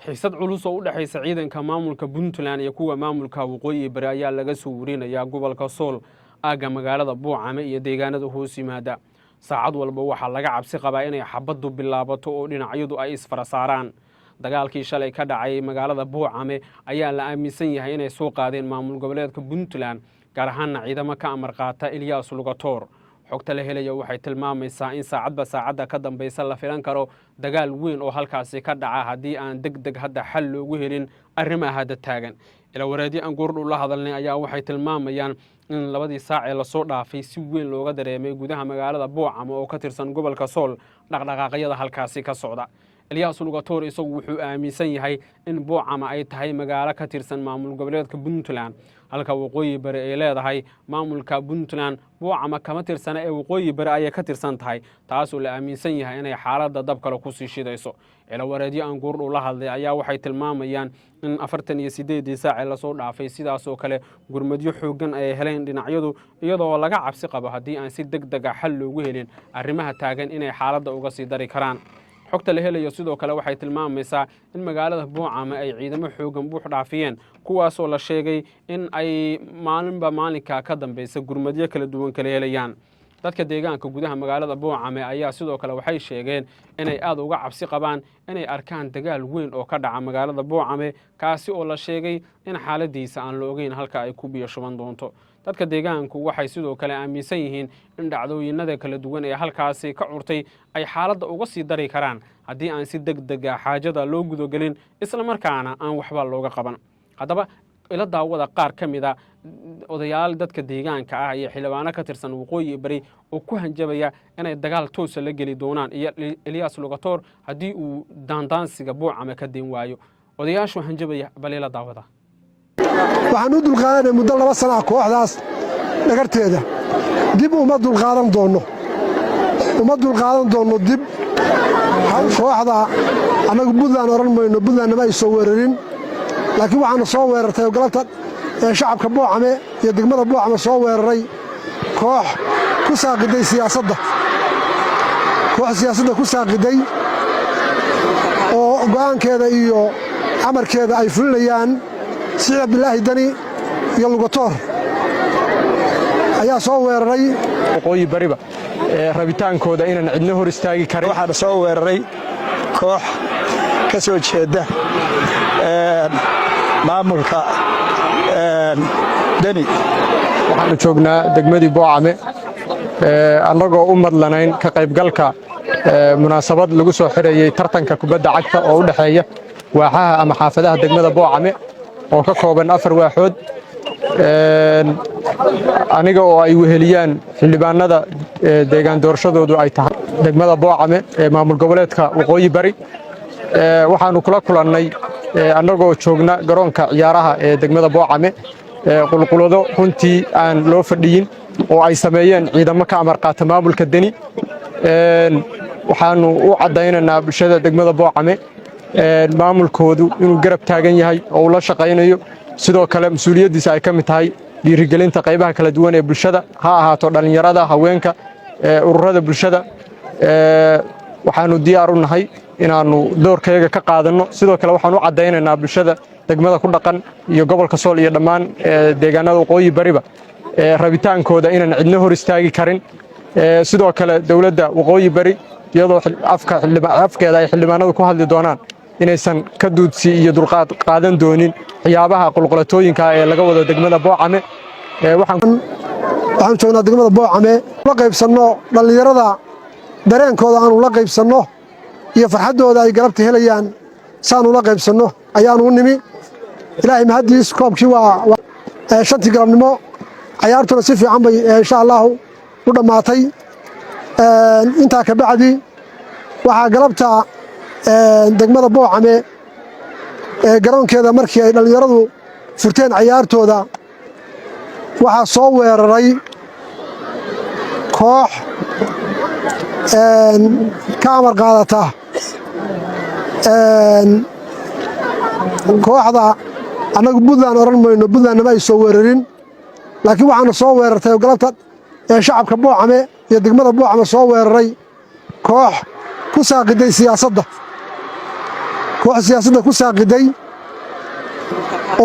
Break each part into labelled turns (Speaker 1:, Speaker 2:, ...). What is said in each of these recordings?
Speaker 1: xiisad culus oo u dhaxaysa ciidanka maamulka Puntland iyo kuwa maamulka waqooyi bari ayaa laga soo warinaya gobolka Sool aaga magaalada Buucame iyo deegaanada hoos yimaada saacad walba waxa laga cabsi qabaa inay xabadu bilaabato oo dhinacyadu ay isfarasaaraan dagaalkii shalay ka dhacay magaalada Buucame ayaa la aaminsan yahay inay soo qaadeen maamul goboleedka Puntland gaar ahaan ciidamo ka amar qaata Ilyas Lugator xogta la helayo waxay tilmaamaysaa in saacadba saacada ka dambaysa la filan karo dagaal weyn oo halkaasi ka dhaca hadii aan degdeg hadda xal loogu helin arrimaha hadda taagan ila wareedi aan goordhow la hadalnay ayaa waxay tilmaamayaan in labadii saac ee la soo dhaafay si weyn looga dareemay gudaha magaalada Buucame oo ka tirsan gobolka Sool dhaqdhaqaaqyada halkaasi ka socda Ilyas Lugator isagu wuxuu aaminsan yahay in Buucame ay tahay magaalo ka tirsan maamul goboleedka Puntland halka waqooyi bari ay leedahay maamulka Puntland Buucame kama tirsana ee waqooyi bari ay ka tirsan tahay taas oo la aaminsan yahay inay xaaladda dab kale ku sii shidayso ila wareedi aan goordhow la hadlay ayaa waxay tilmaamayaan in 48 saac la soo dhaafay sidaas oo kale gurmadyo xoogan ay heleen dhinacyadu iyadoo laga cabsi qabo hadii aan si degdeg ah xal loogu helin arrimaha taagan inay xaaladda uga sii dari karaan xogta la helayo sidoo kale waxay tilmaamaysaa in magaalada Buucame ay ciidamo xoogan buux dhaafiyeen kuwaas oo la sheegay in ay maalinka ka dambaysa gurmadyo kala duwan kala helayaan dadka deegaanka gudaha magaalada Buucame ayaa sidoo kale waxay sheegeen inay aad uga cabsi qabaan inay arkaan dagaal weyn oo ka dhaca magaalada Buucame kaasi oo la sheegay in xaaladiisa aan la ogeyn halka ay ku biyo shuban doonto dadka deegaanku waxay sidoo kale aaminsan yihiin in dhacdooyinada kala duwan ee halkaasi ka curtay ay xaaladda uga sii dari karaan haddii aan si degdeg ah xaajada loo gudagelin isla markaana aan waxba looga qaban haddaba ila daawada qaar ka mid ah odayaal dadka deegaanka ah iyo xildhibaano ka tirsan waqooyi bari oo ku hanjabaya inay dagaal toos la geli doonaan iyo Ilyas Lugator haddii uu daandaansiga Buucame ka din waayo odayaashu hanjabaya bal ila daawada
Speaker 2: waxaan u dulqaadanay muddo 2 sano kooxdaas dhagarteeda dib uma dulqaadan doono dib kooxda anagu Puntland oran mayno Puntland ma ay soo weerarin laakiin waxaan soo weerartay galabta shacabka Buucame iyo degmada Buucame soo weeraray koox ku saaqiday siyaasadda ku saaqiday oo go'aankeeda iyo amarkeeda ay fulinayaan Sidi Abdullaahi Dani iyo Lugator ayaa soo weeraray
Speaker 3: waqooyi bariba rabitaankooda inaan cidna hor istaagi karin
Speaker 4: waxaan soo weeraray koox ka soo jeeda maamulka Dani
Speaker 3: waxaan joognaa degmadii Buucame annagoo u madlanayn ka qaybgalka munaasabad lagu soo xirayay tartanka kubadda cagta oo u dhaxeeya waaxaha ama xaafadaha degmada Buucame oo ka kooban 4 waaxood aniga oo ay weheliyaan xildhibaanada deegaan doorashadoodu ay tahay degmada Buucame ee maamul goboleedka waqooyi bari waxaanu kula kulannay annagoo joogna garoonka ciyaaraha ee degmada Buucame qulqulado runtii aan loo fadhiyin oo ay sameeyeen ciidamo ka amar qaata maamulka Dani waxaanu u cadaynaynaa bulshada degmada Buucame maamulkoodu inuu garab taagan yahay oo la shaqaynayo sidoo kale mas'uuliyadiisa ay ka mid tahay dhiirigelinta qaybaha kala duwan ee bulshada ha ahaato dhalinyarada haweenka ururada bulshada waxaanu diyaar u nahay inaanu doorkayga ka qaadano sidoo kale waxaan u cadaynaynaa bulshada degmada ku dhaqan iyo gobolka Sool iyo dhammaan deegaanada waqooyi bariba rabitaankooda inaan cidna hor istaagi karin sidoo kale dawladda waqooyi bari iyadoo afkeeda ay xildhibaanadu ku hadli doonaan inaysan ka duudsi iyo dulqaad qaadan doonin waxyaabaha qulqulatooyinka ee laga wado degmada Buucame
Speaker 2: waxaan joognaa degmada Buucame la qaybsanno dhalinyarada dareenkooda aanu la qaybsanno iyo farxadooda ay galabta helayaan saanu la qaybsanno ayaanu u nimi ilaahay mahadiis koobkii waa 5 galabnimo ciyaartuna si fiican bay insha Allah u dhamaatay inta ka bacdi waxa galabta degmada Buucame garoonkeeda markii ay dhalinyaradu furteen ciyaartooda waxa soo weeraray koox ka amar qaadata kooxda anagu Puntland oran mayno Puntland ma ay soo weerarin laakiin waxaan soo weerartay galabta shacabka Buucame iyo degmada Buucame soo weeraray koox ku saaqiday siyaasadda koox siyaasadda ku saaqiday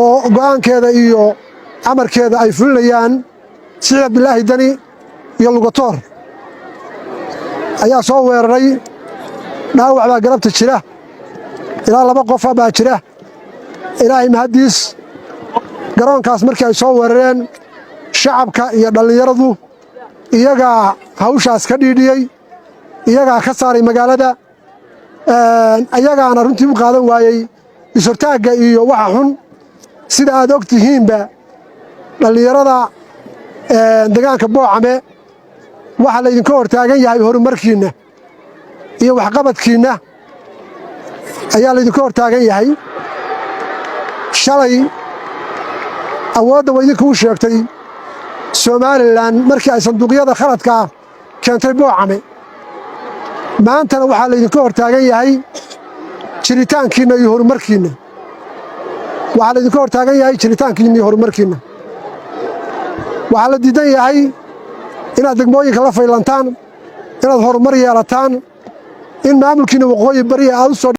Speaker 2: oo go'aankeeda iyo amarkeeda ay fulinayaan Siciid Cabdilaahi Dani iyo Lugatoor ayaa soo weeraray. dhaawac baa galabta jira, ilaa 2 qof baa jira. ilaahay mahadiis garoonkaas markii ay soo weerareen shacabka iyo dhallinyaradu iyagaa hawshaas ka dhiidhiyey, iyagaa ka saaray magaalada, ayagaana runtii u qaadan waayey is-hortaagga iyo waxa xun. sida aad og tihiinba dhallinyarada deegaanka Boocame waxaa laydinka hortaagan yahay horumarkiinna iyo waxqabadkiinna ayaa laydinka hortaagan yahay. shalay awoodda waa idinkuu sheegtay Somalilan markii ay sanduuqyada khaladka keentay Boocame. maantana waxaa laydinka hortaagan yahay jiritaankiinna iyo horumarkiinna. waxaa laydinka hortaagan yahay jiritaankiinna iyo horumarkiinna. waxaa la diidan yahay inaad degmooyinka la faylantaan, inaad horumar yeelataan, in maamulkiinna waqooyi bari aad u soo